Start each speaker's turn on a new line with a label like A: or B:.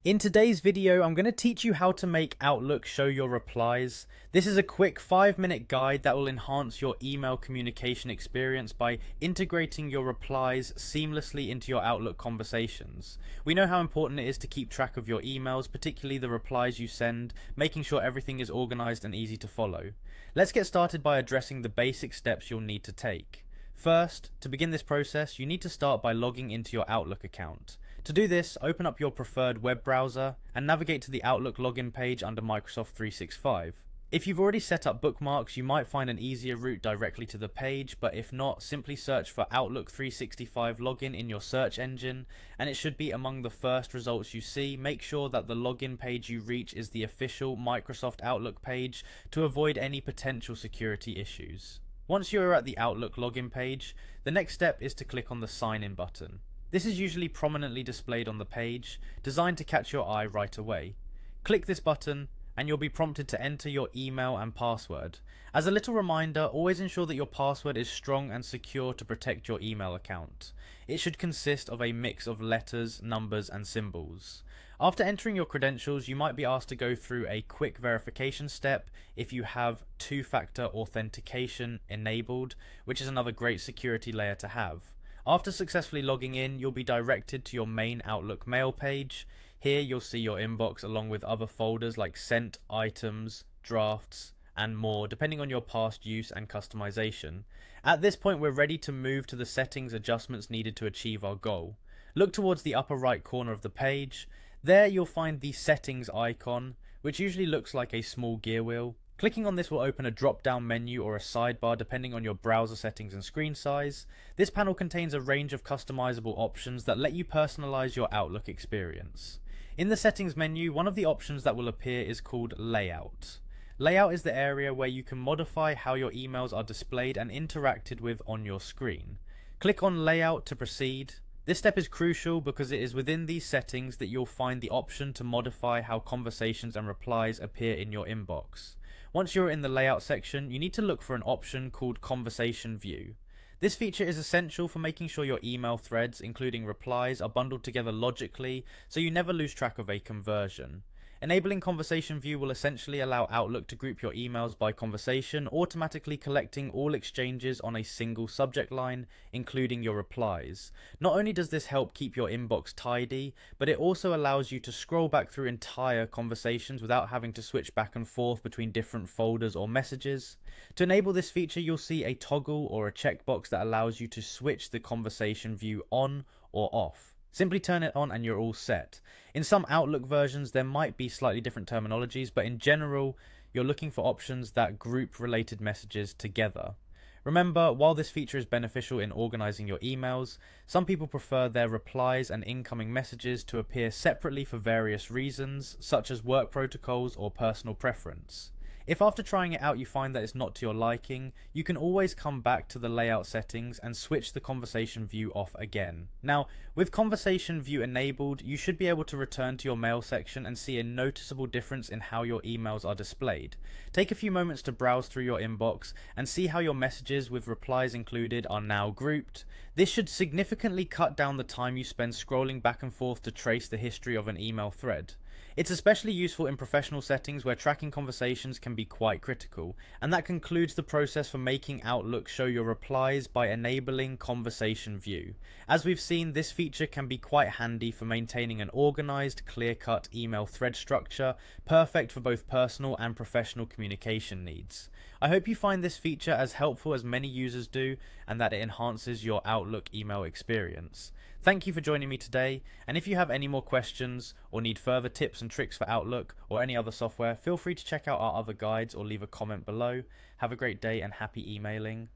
A: In today's video, I'm going to teach you how to make Outlook show your replies. This is a quick 5-minute guide that will enhance your email communication experience by integrating your replies seamlessly into your Outlook conversations. We know how important it is to keep track of your emails, particularly the replies you send, making sure everything is organized and easy to follow. Let's get started by addressing the basic steps you'll need to take. First, to begin this process, you need to start by logging into your Outlook account. To do this, open up your preferred web browser and navigate to the Outlook login page under Microsoft 365. If you've already set up bookmarks, you might find an easier route directly to the page, but if not, simply search for Outlook 365 login in your search engine, and it should be among the first results you see. Make sure that the login page you reach is the official Microsoft Outlook page to avoid any potential security issues. Once you are at the Outlook login page, the next step is to click on the Sign In button. This is usually prominently displayed on the page, designed to catch your eye right away. Click this button and you'll be prompted to enter your email and password. As a little reminder, always ensure that your password is strong and secure to protect your email account. It should consist of a mix of letters, numbers, and symbols. After entering your credentials, you might be asked to go through a quick verification step if you have two-factor authentication enabled, which is another great security layer to have. After successfully logging in, you'll be directed to your main Outlook mail page. Here you'll see your inbox along with other folders like sent, items, drafts, and more, depending on your past use and customization. At this point, we're ready to move to the settings adjustments needed to achieve our goal. Look towards the upper right corner of the page. There you'll find the settings icon, which usually looks like a small gear wheel. Clicking on this will open a drop-down menu or a sidebar depending on your browser settings and screen size. This panel contains a range of customizable options that let you personalize your Outlook experience. In the settings menu, one of the options that will appear is called Layout. Layout is the area where you can modify how your emails are displayed and interacted with on your screen. Click on Layout to proceed. This step is crucial because it is within these settings that you'll find the option to modify how conversations and replies appear in your inbox. Once you're in the layout section, you need to look for an option called Conversation View. This feature is essential for making sure your email threads, including replies, are bundled together logically so you never lose track of a conversion. Enabling Conversation View will essentially allow Outlook to group your emails by conversation, automatically collecting all exchanges on a single subject line, including your replies. Not only does this help keep your inbox tidy, but it also allows you to scroll back through entire conversations without having to switch back and forth between different folders or messages. To enable this feature, you'll see a toggle or a checkbox that allows you to switch the Conversation View on or off. Simply turn it on and you're all set. In some Outlook versions there might be slightly different terminologies, but in general you're looking for options that group related messages together. Remember, while this feature is beneficial in organizing your emails, some people prefer their replies and incoming messages to appear separately for various reasons, such as work protocols or personal preference. If after trying it out you find that it's not to your liking, you can always come back to the layout settings and switch the conversation view off again. Now, with conversation view enabled, you should be able to return to your mail section and see a noticeable difference in how your emails are displayed. Take a few moments to browse through your inbox and see how your messages with replies included are now grouped. This should significantly cut down the time you spend scrolling back and forth to trace the history of an email thread. It's especially useful in professional settings where tracking conversations can be quite critical, and that concludes the process for making Outlook show your replies by enabling Conversation View. As we've seen, this feature can be quite handy for maintaining an organized, clear-cut email thread structure, perfect for both personal and professional communication needs. I hope you find this feature as helpful as many users do, and that it enhances your Outlook email experience. Thank you for joining me today, and if you have any more questions or need further tips and tricks for Outlook or any other software, feel free to check out our other guides or leave a comment below. Have a great day and happy emailing.